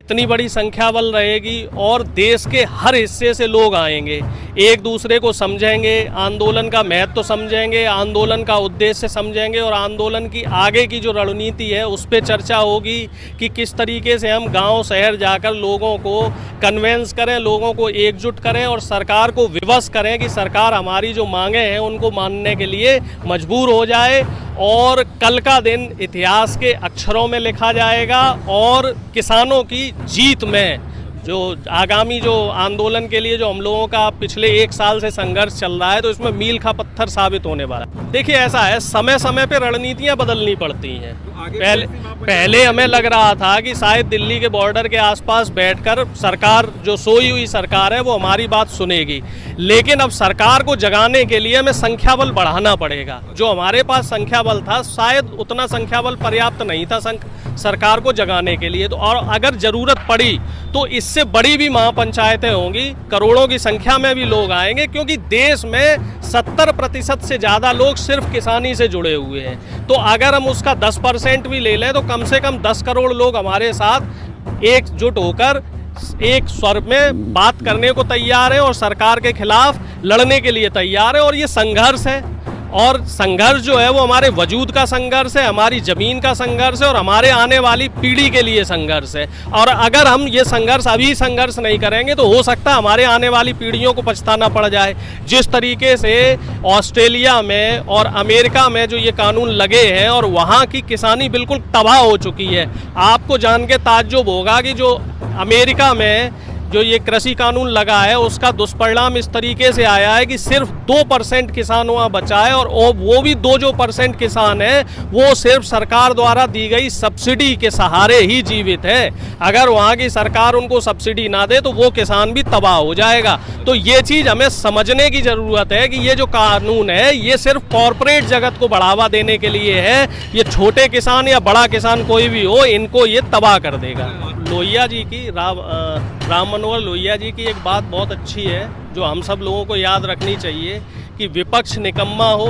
इतनी बड़ी संख्या बल रहेगी और देश के हर हिस्से से लोग आएंगे, एक दूसरे को समझेंगे, आंदोलन का महत्व समझेंगे, आंदोलन का उद्देश्य समझेंगे और आंदोलन की आगे की जो रणनीति है उस पर चर्चा होगी कि किस तरीके से हम गांव शहर जाकर लोगों को कन्वेंस करें, लोगों को एकजुट करें और सरकार को विवश करें कि सरकार हमारी जो मांगे हैं उनको मानने के लिए मजबूर हो जाए और कल का दिन इतिहास के अक्षरों में लिखा जाएगा और किसानों की जीत में जो आगामी जो आंदोलन के लिए जो हम लोगों का पिछले 1 साल से संघर्ष चल रहा है तो इसमें मील का पत्थर साबित होने वाला है। देखिए ऐसा है, समय समय पे रणनीतियां बदलनी पड़ती हैं। पहले हमें लग रहा था कि शायद दिल्ली के बॉर्डर के आसपास बैठकर सरकार जो सोई हुई सरकार है वो हमारी बात सुनेगी, लेकिन अब सरकार को जगाने के लिए हमें संख्या बल बढ़ाना पड़ेगा। जो हमारे पास संख्या बल था शायद उतना संख्या बल पर्याप्त नहीं था सरकार को जगाने के लिए, तो और अगर जरूरत पड़ी तो इससे बड़ी भी महापंचायतें होंगी, करोड़ों की संख्या में भी लोग आएंगे, क्योंकि देश में 70% से ज़्यादा लोग सिर्फ किसानी से जुड़े हुए हैं। तो अगर हम उसका 10% भी ले लें तो कम से कम 10 करोड़ लोग हमारे साथ एकजुट होकर एक स्वर में बात करने को तैयार है और सरकार के खिलाफ लड़ने के लिए तैयार है। और ये संघर्ष है, और संघर्ष जो है वो हमारे वजूद का संघर्ष है, हमारी ज़मीन का संघर्ष है और हमारे आने वाली पीढ़ी के लिए संघर्ष है। और अगर हम ये संघर्ष अभी संघर्ष नहीं करेंगे तो हो सकता है हमारे आने वाली पीढ़ियों को पछताना पड़ जाए। जिस तरीके से ऑस्ट्रेलिया में और अमेरिका में जो ये कानून लगे हैं और वहाँ की किसानी बिल्कुल तबाह हो चुकी है। आपको जान के ताज्जुब होगा कि जो अमेरिका में जो ये कृषि कानून लगा है उसका दुष्परिणाम इस तरीके से आया है कि सिर्फ 2% किसान वहाँ बचा है और वो भी 2% किसान है वो सिर्फ सरकार द्वारा दी गई सब्सिडी के सहारे ही जीवित है। अगर वहाँ की सरकार उनको सब्सिडी ना दे तो वो किसान भी तबाह हो जाएगा। तो ये चीज़ हमें समझने की ज़रूरत है कि ये जो कानून है ये सिर्फ कॉरपोरेट जगत को बढ़ावा देने के लिए है। ये छोटे किसान या बड़ा किसान कोई भी हो, इनको ये तबाह कर देगा। लोहिया जी की राम मनोहर लोहिया जी की एक बात बहुत अच्छी है जो हम सब लोगों को याद रखनी चाहिए कि विपक्ष निकम्मा हो,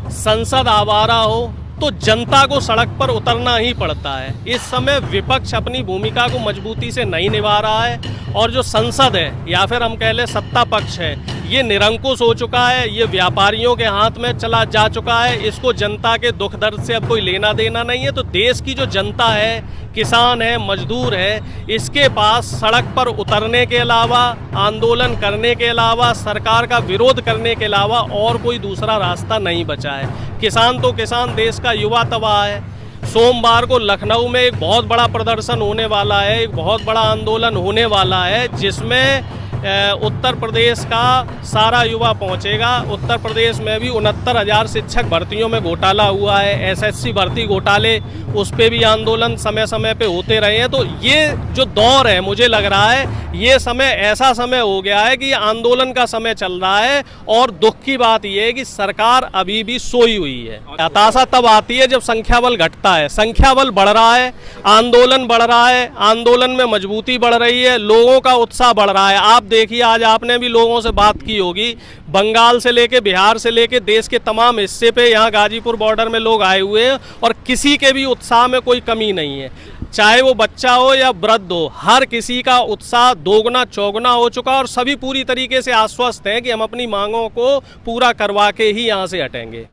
संसद आवारा हो तो जनता को सड़क पर उतरना ही पड़ता है। इस समय विपक्ष अपनी भूमिका को मजबूती से नहीं निभा रहा है और जो संसद है या फिर हम कह लें सत्ता पक्ष है ये निरंकुश हो चुका है, ये व्यापारियों के हाथ में चला जा चुका है। इसको जनता के दुख दर्द से अब कोई लेना देना नहीं है। तो देश की जो जनता है, किसान है, मजदूर है, इसके पास सड़क पर उतरने के अलावा, आंदोलन करने के अलावा, सरकार का विरोध करने के अलावा और कोई दूसरा रास्ता नहीं बचा है। किसान तो किसान, देश का युवा तबाह है। सोमवार को लखनऊ में एक बहुत बड़ा प्रदर्शन होने वाला है, एक बहुत बड़ा आंदोलन होने वाला है जिसमें उत्तर प्रदेश का सारा युवा पहुंचेगा। उत्तर प्रदेश में भी 69,000 शिक्षक भर्तियों में घोटाला हुआ है, एसएससी भर्ती घोटाले, उस पे भी आंदोलन समय समय पे होते रहे हैं। तो ये जो दौर है मुझे लग रहा है ये समय ऐसा समय हो गया है कि आंदोलन का समय चल रहा है। और दुख की बात यह है कि सरकार अभी भी सोई हुई है। हताशा तब आती है जब संख्या बल घटता है। संख्या बल बढ़ रहा है, आंदोलन बढ़ रहा है, आंदोलन में मजबूती बढ़ रही है, लोगों का उत्साह बढ़ रहा है। आप देखिए आज आपने भी लोगों से बात की होगी, बंगाल से लेके बिहार से लेके देश के तमाम हिस्से पे यहाँ गाजीपुर बॉर्डर में लोग आए हुए हैं और किसी के भी उत्साह में कोई कमी नहीं है। चाहे वो बच्चा हो या वृद्ध हो, हर किसी का उत्साह दोगुना चौगुना हो चुका और सभी पूरी तरीके से आश्वस्त हैं कि हम अपनी मांगों को पूरा करवा के ही यहाँ से हटेंगे।